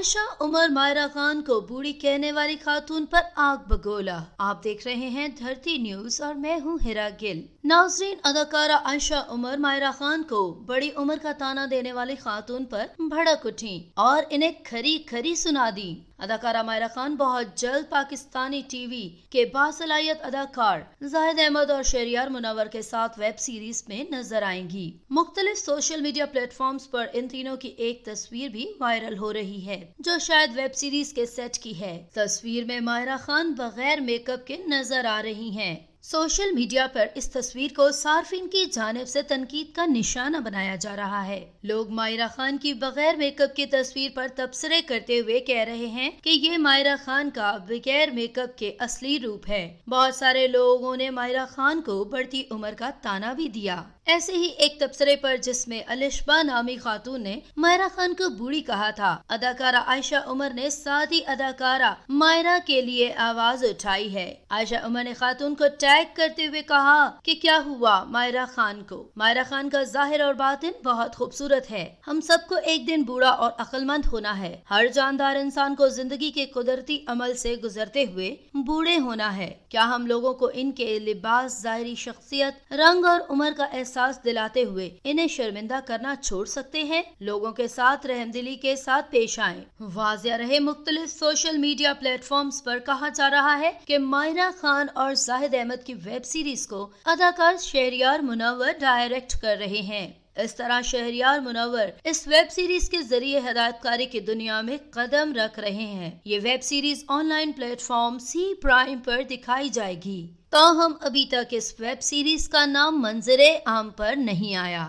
आयशा उमर मायरा खान को बूढ़ी कहने वाली खातून पर आग बगोला। आप देख रहे हैं धरती न्यूज और मैं हूं हिरा गिल। नाज़रीन, अदाकारा आयशा उमर मायरा खान को बड़ी उम्र का ताना देने वाली खातून पर भड़क उठी और इन्हें खरी खरी सुना दी। अदाकारा मायरा खान बहुत जल्द पाकिस्तानी टीवी के बासलाहियत अदाकार जाहिद अहमद और शहरियार मुनव्वर के साथ वेब सीरीज में नजर आएंगी। मुख्तलिफ सोशल मीडिया प्लेटफॉर्म्स पर इन तीनों की एक तस्वीर भी वायरल हो रही है जो शायद वेब सीरीज के सेट की है। तस्वीर में मायरा खान बगैर मेकअप के नजर आ रही हैं। सोशल मीडिया पर इस तस्वीर को सार्फिन की जानिब से तनकीद का निशाना बनाया जा रहा है। लोग मायरा खान की बगैर मेकअप की तस्वीर पर तबसरे करते हुए कह रहे हैं कि ये मायरा खान का बगैर मेकअप के असली रूप है। बहुत सारे लोगों ने मायरा खान को बढ़ती उम्र का ताना भी दिया। ऐसे ही एक तबसरे पर जिसमें अलिशबा नामी खातून ने मायरा खान को बूढ़ी कहा था, अदाकारा आयशा उमर ने साथ ही अदाकारा मायरा के लिए आवाज उठाई है। आयशा उमर ने खातून को टैग करते हुए कहा कि क्या हुआ मायरा खान को। मायरा खान का जाहिर और बातिन बहुत खूबसूरत है। हम सबको एक दिन बूढ़ा और अक्लमंद होना है। हर जानदार इंसान को जिंदगी के कुदरती अमल से गुजरते हुए बूढ़े होना है। क्या हम लोगों को इनके लिबास, ज़ाहिरी शख्सियत, रंग और उम्र का एहसास दिलाते हुए इन्हें शर्मिंदा करना छोड़ सकते हैं? लोगों के साथ रहमदिली के साथ पेश आएं। वाज़िया रहे, मुख्तलिफ सोशल मीडिया प्लेटफॉर्म्स पर कहा जा रहा है कि मायरा खान और जाहिद अहमद की वेब सीरीज को अदाकार शहरियार मुनव्वर डायरेक्ट कर रहे हैं। इस तरह शहरियार मुनव्वर इस वेब सीरीज के जरिए हिदायतकारी की दुनिया में कदम रख रहे हैं। ये web series online platform C prime पर दिखाई जाएगी। ताहम अभी तक इस वेब सीरीज का नाम मंजरे आम पर नहीं आया।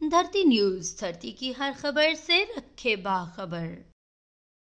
धरती न्यूज, धरती की हर खबर से रखे बाखबर।